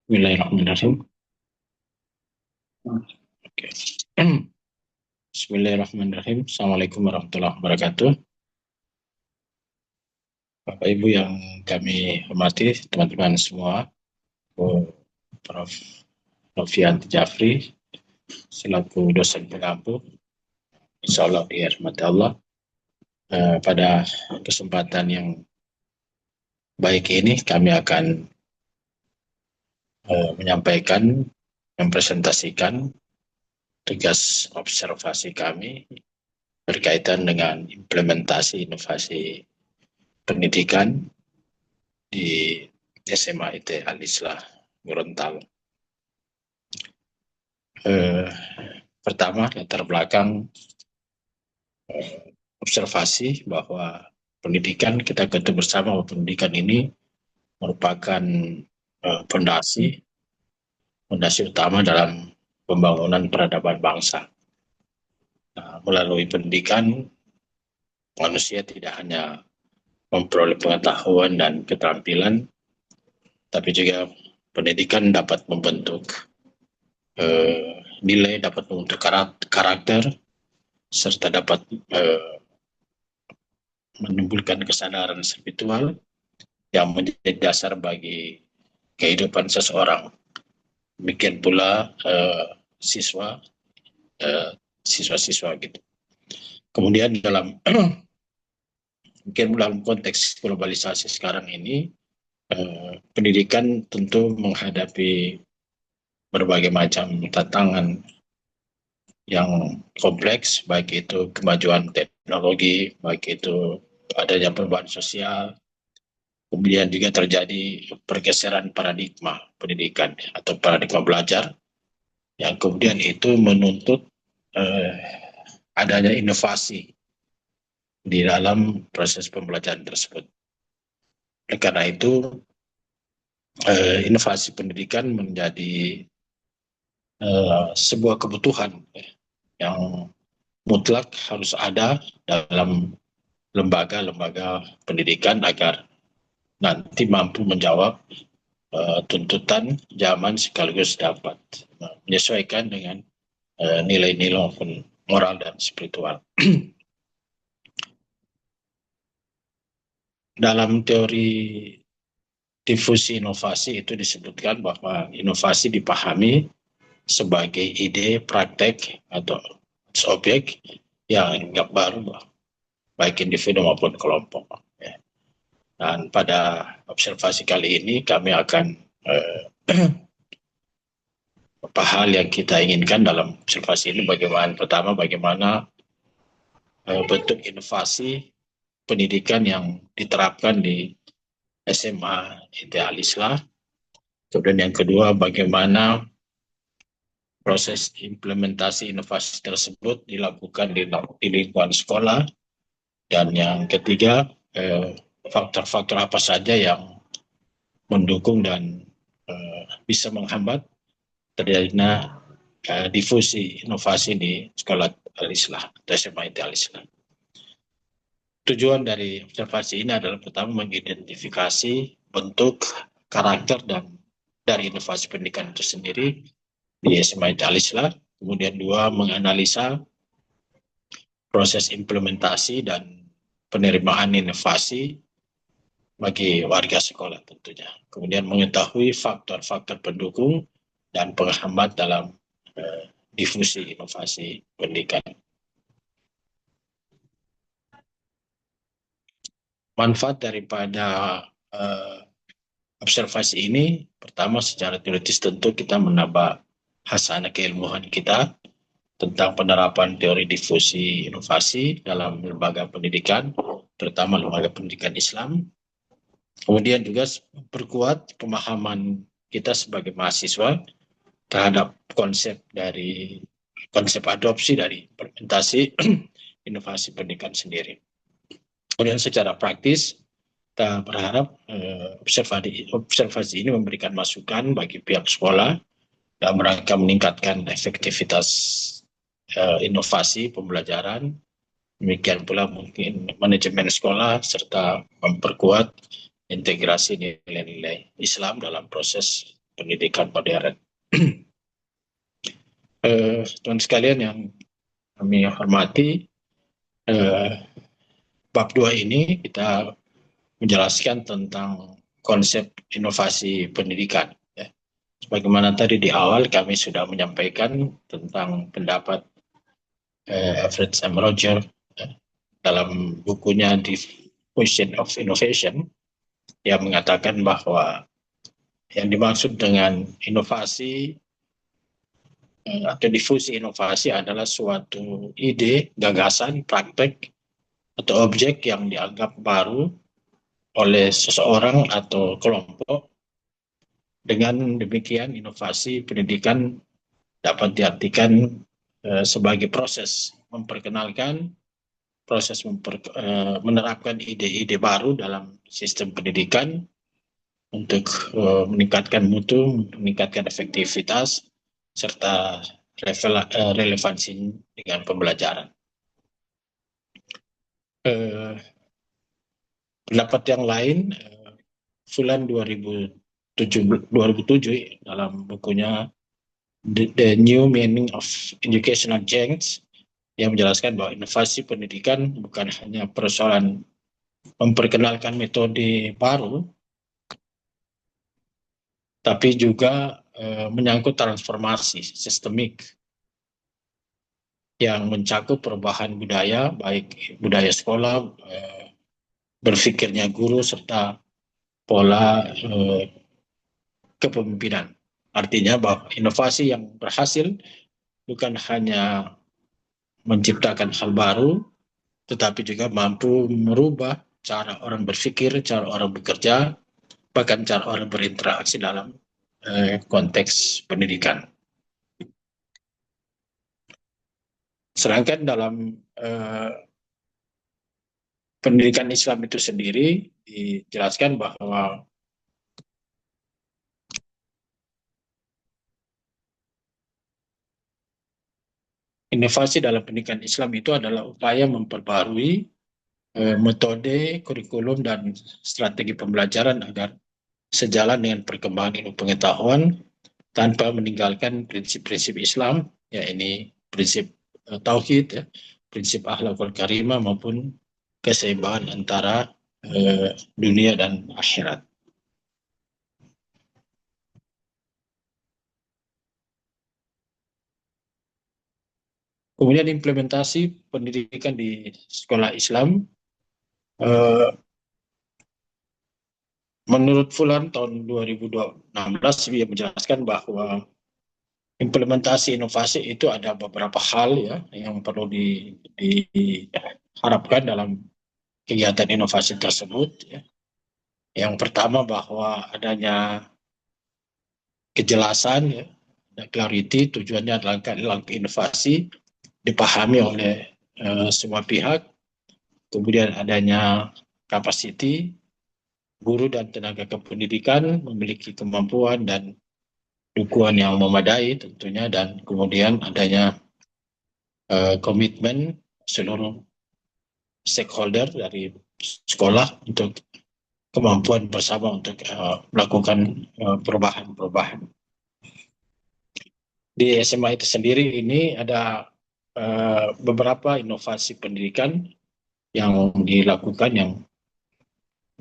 Bismillahirrahmanirrahim. Oke. Bismillahirrahmanirrahim. Assalamualaikum warahmatullahi wabarakatuh. Bapak Ibu yang kami hormati, teman-teman semua, Prof. Novianti Jafri, selaku dosen pengampu, insya Allah dirahmati Allah. Pada kesempatan yang baik ini, kami akan menyampaikan, mempresentasikan tugas observasi kami berkaitan dengan implementasi inovasi pendidikan di SMA IT Al-Islah Gorontalo. Pertama, latar belakang observasi bahwa pendidikan, kita ketahui bersama bahwa pendidikan ini merupakan fondasi utama dalam pembangunan peradaban bangsa. Melalui pendidikan, manusia tidak hanya memperoleh pengetahuan dan keterampilan, tapi juga pendidikan dapat membentuk nilai, dapat membentuk karakter, serta dapat menimbulkan kesadaran spiritual yang menjadi dasar bagi kehidupan seseorang. Demikian pula siswa-siswa gitu. Kemudian mungkin dalam konteks globalisasi sekarang ini, pendidikan tentu menghadapi berbagai macam tantangan yang kompleks, baik itu kemajuan teknologi, baik itu adanya perubahan sosial, kemudian juga terjadi pergeseran paradigma pendidikan atau paradigma belajar, yang kemudian itu menuntut adanya inovasi di dalam proses pembelajaran tersebut. Oleh karena itu, inovasi pendidikan menjadi sebuah kebutuhan yang mutlak harus ada dalam lembaga-lembaga pendidikan agar nanti mampu menjawab tuntutan zaman sekaligus dapat menyesuaikan dengan nilai-nilai maupun moral dan spiritual. Dalam teori difusi inovasi itu disebutkan bahwa inovasi dipahami sebagai ide, praktek, atau objek yang anggap baru, baik individu maupun kelompok. Dan pada observasi kali ini kami akan apa hal yang kita inginkan dalam observasi ini. Pertama, bagaimana bentuk inovasi pendidikan yang diterapkan di SMA IT Al-Islah. Kemudian yang kedua, bagaimana proses implementasi inovasi tersebut dilakukan di lingkungan sekolah. Dan yang ketiga, faktor-faktor apa saja yang mendukung dan bisa menghambat terjadinya difusi inovasi di sekolah Al-Islah, SMA IT Al-Islah. Tujuan dari observasi ini adalah pertama mengidentifikasi bentuk, karakter, dan dari inovasi pendidikan itu sendiri di SMA IT Al-Islah. Kemudian dua, menganalisa proses implementasi dan penerimaan inovasi bagi warga sekolah tentunya. Kemudian mengetahui faktor-faktor pendukung dan penghambat dalam difusi inovasi pendidikan. Manfaat daripada observasi ini, pertama secara teoritis tentu kita menambah hasanah keilmuan kita tentang penerapan teori difusi inovasi dalam lembaga pendidikan, terutama lembaga pendidikan Islam. Kemudian juga perkuat pemahaman kita sebagai mahasiswa terhadap konsep adopsi dari implementasi inovasi pendidikan sendiri. Kemudian secara praktis, kita berharap observasi ini memberikan masukan bagi pihak sekolah dalam rangka meningkatkan efektivitas inovasi pembelajaran. Demikian pula mungkin manajemen sekolah serta memperkuat integrasi nilai-nilai Islam dalam proses pendidikan modern. Teman sekalian yang kami hormati, bab 2 ini kita menjelaskan tentang konsep inovasi pendidikan. Ya. Sebagaimana tadi di awal kami sudah menyampaikan tentang pendapat Alfred M. Roger dalam bukunya Diffusion of Innovation, yang mengatakan bahwa yang dimaksud dengan inovasi atau difusi inovasi adalah suatu ide, gagasan, praktek, atau objek yang dianggap baru oleh seseorang atau kelompok. Dengan demikian, inovasi pendidikan dapat diartikan sebagai proses memperkenalkan, menerapkan ide-ide baru dalam sistem pendidikan untuk meningkatkan mutu, meningkatkan efektivitas, serta relevansi dengan pembelajaran. Pendapat yang lain, Fulan 2007 dalam bukunya The New Meaning of Educational Change, yang menjelaskan bahwa inovasi pendidikan bukan hanya persoalan memperkenalkan metode baru, tapi juga menyangkut transformasi sistemik yang mencakup perubahan budaya, baik budaya sekolah, berpikirnya guru, serta pola kepemimpinan. Artinya bahwa inovasi yang berhasil bukan hanya menciptakan hal baru, tetapi juga mampu merubah cara orang berpikir, cara orang bekerja, bahkan cara orang berinteraksi dalam konteks pendidikan. Sedangkan dalam pendidikan Islam itu sendiri dijelaskan bahwa inovasi dalam pendidikan Islam itu adalah upaya memperbarui metode, kurikulum, dan strategi pembelajaran agar sejalan dengan perkembangan ilmu pengetahuan tanpa meninggalkan prinsip-prinsip Islam, ya ini prinsip tauhid, ya, prinsip akhlakul karimah maupun keseimbangan antara dunia dan akhirat. Kemudian implementasi pendidikan di sekolah Islam, menurut Fulan tahun 2016 dia menjelaskan bahwa implementasi inovasi itu ada beberapa hal ya yang perlu diharapkan dalam kegiatan inovasi tersebut. Ya. Yang pertama bahwa adanya kejelasan, ya, clarity, tujuannya adalah inovasi dipahami oleh semua pihak. Kemudian adanya capacity, guru dan tenaga kependidikan memiliki kemampuan dan dukungan yang memadai tentunya, dan kemudian adanya komitmen seluruh stakeholder dari sekolah untuk kemampuan bersama untuk melakukan perubahan-perubahan. Di SMA itu sendiri ini ada beberapa inovasi pendidikan yang dilakukan yang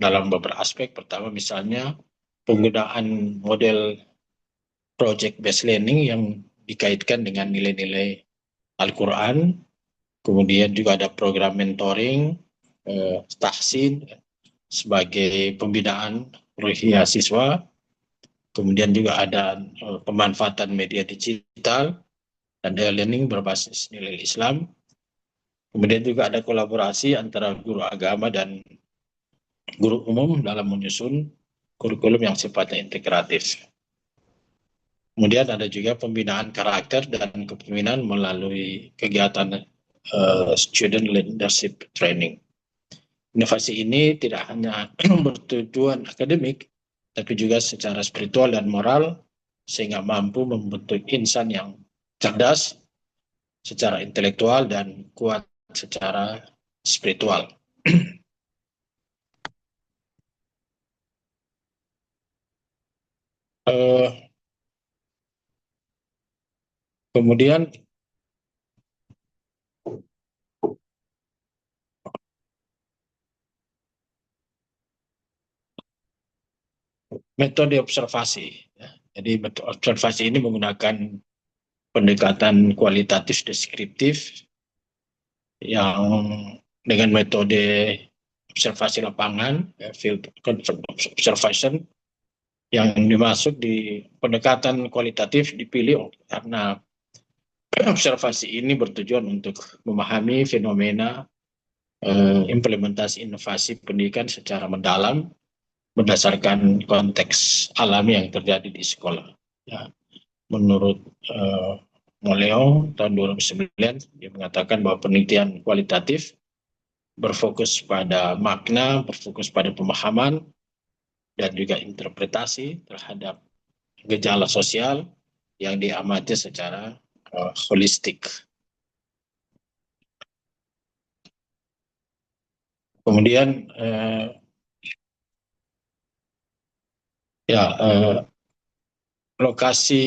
dalam beberapa aspek. Pertama misalnya penggunaan model project based learning yang dikaitkan dengan nilai-nilai Al-Quran. Kemudian juga ada program mentoring, tahsin sebagai pembinaan ruhiyah siswa. Kemudian juga ada pemanfaatan media digital dan e-learning berbasis nilai Islam. Kemudian juga ada kolaborasi antara guru agama dan guru umum dalam menyusun kurikulum yang sifatnya integratif. Kemudian ada juga pembinaan karakter dan kepemimpinan melalui kegiatan student leadership training. Inovasi ini tidak hanya bertujuan akademik, tapi juga secara spiritual dan moral, sehingga mampu membentuk insan yang cerdas secara intelektual dan kuat secara spiritual. Kemudian metode observasi. Ya. Jadi metode observasi ini menggunakan pendekatan kualitatif deskriptif yang dengan metode observasi lapangan, ya, field observation, yang dimasuk di pendekatan kualitatif dipilih karena observasi ini bertujuan untuk memahami fenomena implementasi inovasi pendidikan secara mendalam berdasarkan konteks alami yang terjadi di sekolah. Ya, menurut Moleo tahun 2009 dia mengatakan bahwa penelitian kualitatif berfokus pada makna, berfokus pada pemahaman dan juga interpretasi terhadap gejala sosial yang diamati secara holistik. Kemudian lokasi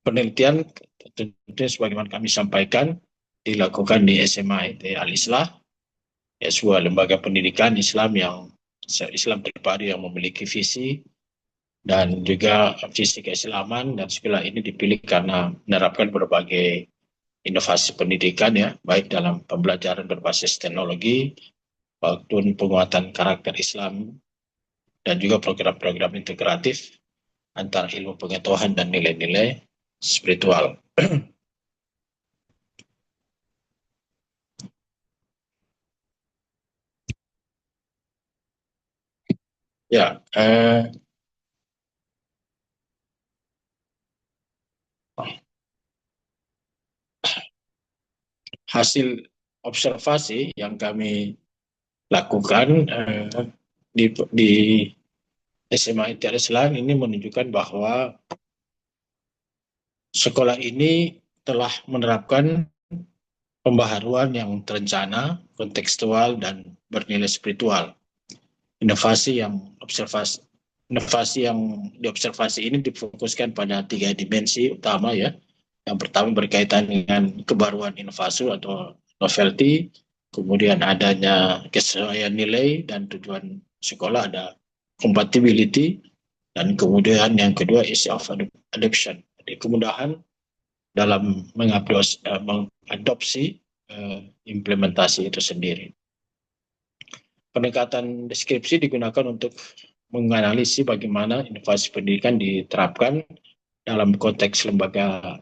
penelitian tentu sebagaimana kami sampaikan dilakukan di SMA ITE Al-Islah, ya, sebuah lembaga pendidikan Islam yang Islam terpadu yang memiliki visi dan juga visi keislaman, dan sekolah ini dipilih karena menerapkan berbagai inovasi pendidikan, ya, baik dalam pembelajaran berbasis teknologi maupun penguatan karakter Islam dan juga program-program integratif antara ilmu pengetahuan dan nilai-nilai spiritual. Ya, hasil observasi yang kami lakukan di SMA ITE Al-Islah ini menunjukkan bahwa sekolah ini telah menerapkan pembaharuan yang terencana, kontekstual, dan bernilai spiritual. Inovasi yang diobservasi ini difokuskan pada 3 dimensi utama, ya. Yang pertama berkaitan dengan kebaruan inovasi atau novelty, kemudian adanya kesesuaian nilai dan tujuan sekolah, ada compatibility, dan kemudian yang kedua ease of adoption, jadi kemudahan dalam mengadopsi implementasi itu sendiri. Pendekatan deskripsi digunakan untuk menganalisis bagaimana inovasi pendidikan diterapkan dalam konteks lembaga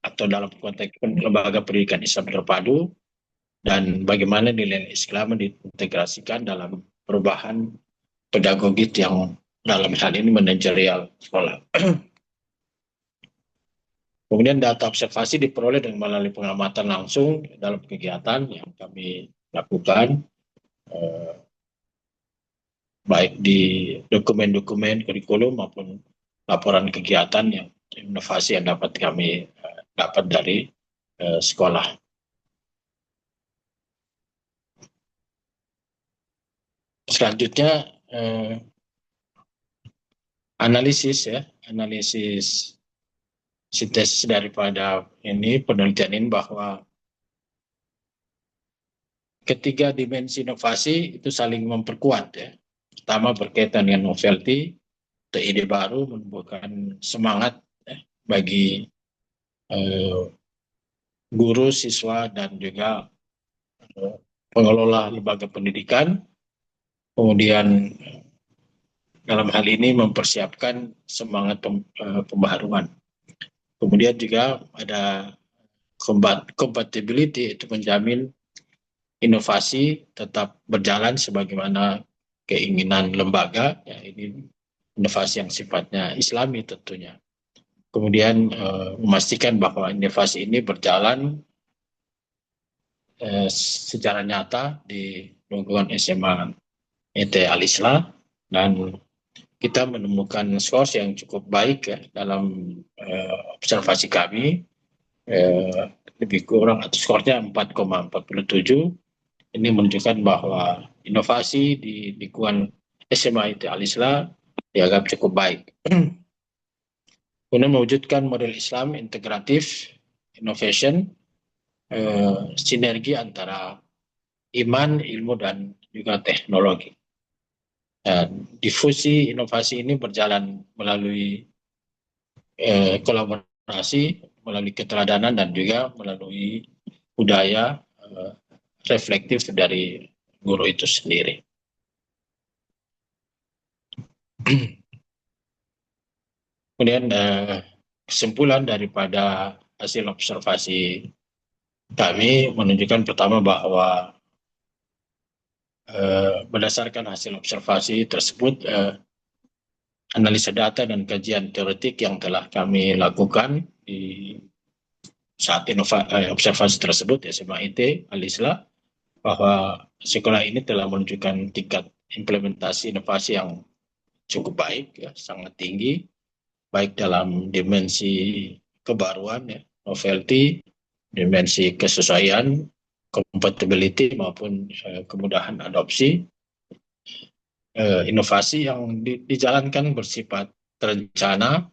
atau dalam konteks lembaga pendidikan Islam terpadu, dan bagaimana nilai Islam diintegrasikan dalam perubahan pedagogik yang dalam hal ini manajerial sekolah. Kemudian data observasi diperoleh dengan melalui pengamatan langsung dalam kegiatan yang kami lakukan, baik di dokumen-dokumen kurikulum maupun laporan kegiatan yang inovasi yang dapat kami dapat dari sekolah. Selanjutnya analisis sintesis daripada penelitian ini bahwa ketiga dimensi inovasi itu saling memperkuat, ya. Pertama berkaitan dengan novelty, ide baru menumbuhkan semangat, ya, bagi guru, siswa, dan juga pengelola lembaga pendidikan. Kemudian dalam hal ini mempersiapkan semangat pembaharuan. Kemudian juga ada compatibility, itu menjamin inovasi tetap berjalan sebagaimana keinginan lembaga, ya, ini inovasi yang sifatnya Islami tentunya. Kemudian memastikan bahwa inovasi ini berjalan secara nyata di lingkungan SMA ITE Al-Islah, dan kita menemukan skor yang cukup baik, ya, dalam observasi kami, lebih kurang atau skornya 4,47. Ini menunjukkan bahwa inovasi di lingkungan SMA ITE Al-Islah dianggap cukup baik. Kemudian mewujudkan model Islam integratif, innovation, sinergi antara iman, ilmu, dan juga teknologi. Dan difusi inovasi ini berjalan melalui kolaborasi, melalui keteladanan, dan juga melalui budaya reflektif dari guru itu sendiri. Kemudian kesimpulan daripada hasil observasi kami menunjukkan pertama bahwa berdasarkan hasil observasi tersebut, analisa data dan kajian teoretik yang telah kami lakukan di saat observasi tersebut, SMA IT Al-Islah, bahwa sekolah ini telah menunjukkan tingkat implementasi inovasi yang cukup baik, ya, sangat tinggi, baik dalam dimensi kebaruan, ya, novelty, dimensi kesesuaian, compatibility, maupun kemudahan adopsi. Inovasi yang dijalankan bersifat terencana,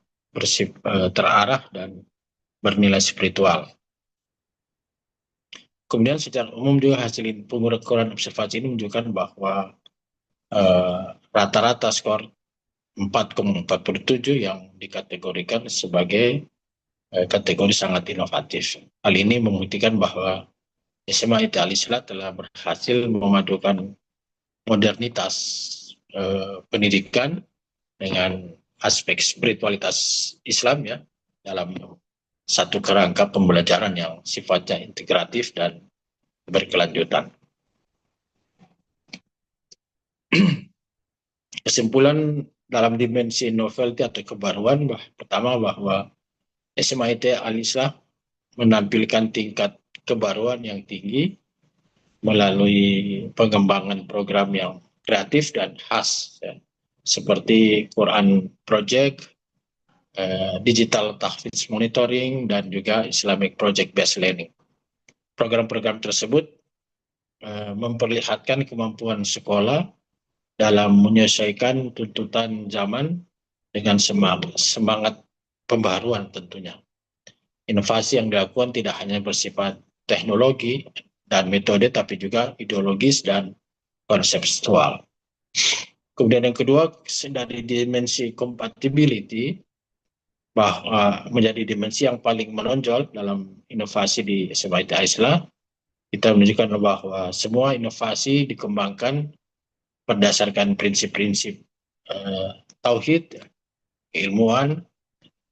terarah, dan bernilai spiritual. Kemudian secara umum juga hasil pengukuran observasi ini menunjukkan bahwa rata-rata skor 4,47 yang dikategorikan sebagai kategori sangat inovatif. Hal ini membuktikan bahwa SMA IT Al-Islah telah berhasil memadukan modernitas pendidikan dengan aspek spiritualitas Islam, ya, dalam satu kerangka pembelajaran yang sifatnya integratif dan berkelanjutan. Kesimpulan dalam dimensi novelty atau kebaruan, pertama bahwa SMA IT Al-Islah menampilkan tingkat kebaruan yang tinggi melalui pengembangan program yang kreatif dan khas, ya, seperti Quran Project, Digital Tahfidz Monitoring, dan juga Islamic Project Based Learning. Program-program tersebut memperlihatkan kemampuan sekolah dalam menyelesaikan tuntutan zaman dengan semangat pembaruan tentunya. Inovasi yang dilakukan tidak hanya bersifat teknologi dan metode, tapi juga ideologis dan konseptual. Kemudian yang kedua, dari dimensi compatibility, bahwa menjadi dimensi yang paling menonjol dalam inovasi di SMA IT Al-Islah, kita menunjukkan bahwa semua inovasi dikembangkan berdasarkan prinsip-prinsip tauhid, keilmuan,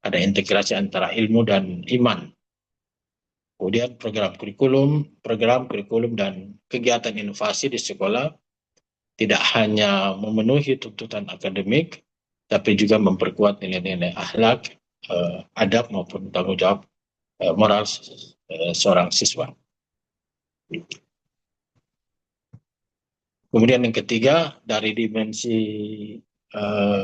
ada integrasi antara ilmu dan iman. Kemudian program kurikulum dan kegiatan inovasi di sekolah tidak hanya memenuhi tuntutan akademik, tapi juga memperkuat nilai-nilai akhlak, adab, maupun tanggung jawab moral seorang siswa. Kemudian yang ketiga, dari dimensi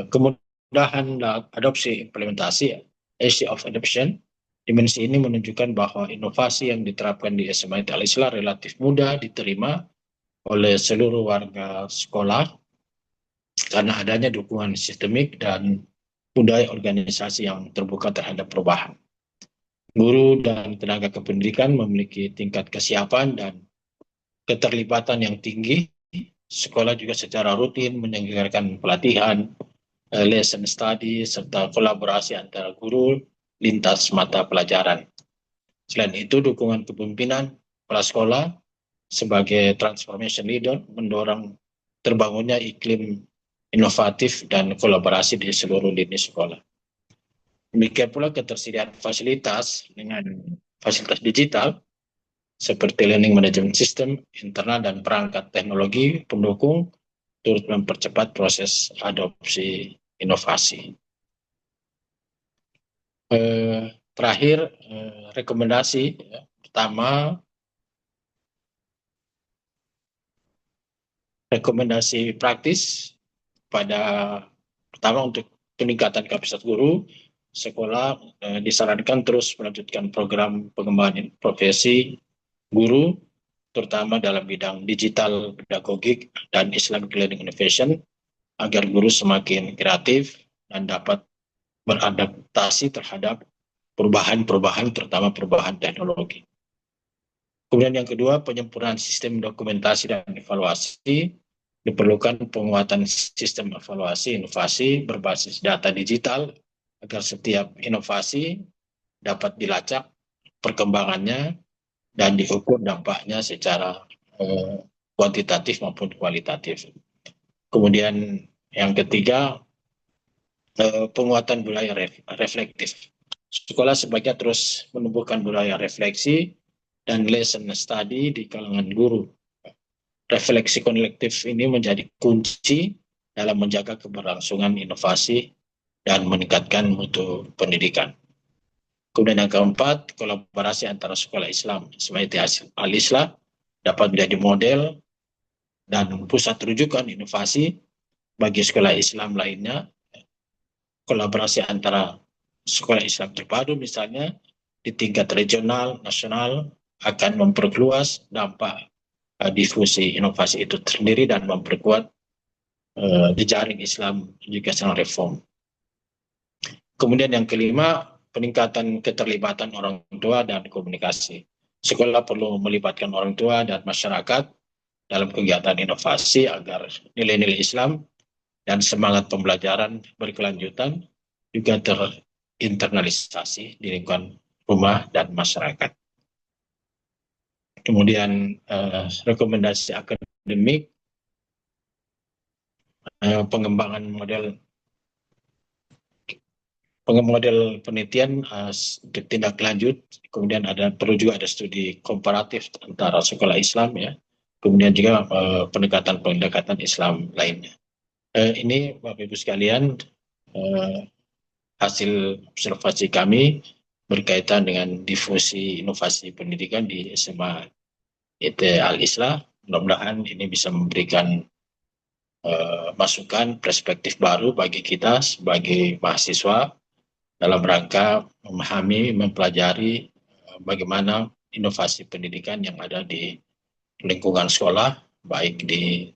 kemudahan adopsi implementasi, ease of adoption, dimensi ini menunjukkan bahwa inovasi yang diterapkan di SMA Al-Islah relatif mudah diterima oleh seluruh warga sekolah karena adanya dukungan sistemik dan budaya organisasi yang terbuka terhadap perubahan. Guru dan tenaga kependidikan memiliki tingkat kesiapan dan keterlibatan yang tinggi. Sekolah juga secara rutin menyelenggarakan pelatihan, lesson study, serta kolaborasi antara guru lintas mata pelajaran. Selain itu, dukungan kepemimpinan kepala sekolah sebagai transformation leader mendorong terbangunnya iklim inovatif dan kolaborasi di seluruh lini sekolah. Demikian pula ketersediaan fasilitas dengan fasilitas digital seperti learning management system, internal dan perangkat teknologi pendukung turut mempercepat proses adopsi inovasi. Terakhir, rekomendasi pertama, rekomendasi praktis pertama untuk peningkatan kapasitas guru, sekolah disarankan terus melanjutkan program pengembangan profesi guru, terutama dalam bidang digital, pedagogik, dan Islamic Learning Innovation, agar guru semakin kreatif dan dapat beradaptasi terhadap perubahan-perubahan, terutama perubahan teknologi. Kemudian yang kedua, penyempurnaan sistem dokumentasi dan evaluasi. Diperlukan penguatan sistem evaluasi inovasi berbasis data digital agar setiap inovasi dapat dilacak perkembangannya dan diukur dampaknya secara kuantitatif maupun kualitatif. Kemudian yang ketiga, penguatan budaya reflektif. Sekolah sebaiknya terus menumbuhkan budaya refleksi dan lesson study di kalangan guru. Refleksi kolektif ini menjadi kunci dalam menjaga keberlangsungan inovasi dan meningkatkan mutu pendidikan. Kemudian yang keempat, kolaborasi antara sekolah Islam seperti Al-Islah dapat menjadi model dan pusat rujukan inovasi bagi sekolah Islam lainnya. Kolaborasi antara sekolah Islam terpadu misalnya di tingkat regional, nasional akan memperluas dampak difusi inovasi itu sendiri dan memperkuat jejaring Islam Educational Reform. Kemudian yang kelima, peningkatan keterlibatan orang tua dan komunikasi. Sekolah perlu melibatkan orang tua dan masyarakat dalam kegiatan inovasi agar nilai-nilai Islam dan semangat pembelajaran berkelanjutan juga terinternalisasi di lingkungan rumah dan masyarakat. Kemudian rekomendasi akademik, pengembangan model penelitian tindak lanjut, kemudian perlu juga ada studi komparatif antara sekolah Islam ya, kemudian juga pendekatan Islam lainnya. Ini Bapak Ibu sekalian hasil observasi kami berkaitan dengan difusi inovasi pendidikan di SMA IT Al-Islah. Mudah-mudahan ini bisa memberikan masukan perspektif baru bagi kita sebagai mahasiswa dalam rangka memahami, mempelajari bagaimana inovasi pendidikan yang ada di lingkungan sekolah, baik di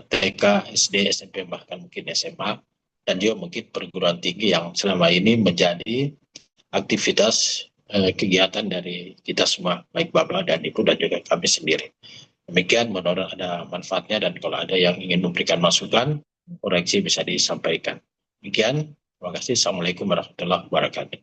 TK, SD, SMP, bahkan mungkin SMA, dan juga mungkin perguruan tinggi yang selama ini menjadi aktivitas kegiatan dari kita semua, baik Bapak dan Ibu dan juga kami sendiri. Demikian, menurut ada manfaatnya dan kalau ada yang ingin memberikan masukan, koreksi bisa disampaikan. Demikian, terima kasih. Assalamualaikum warahmatullahi wabarakatuh.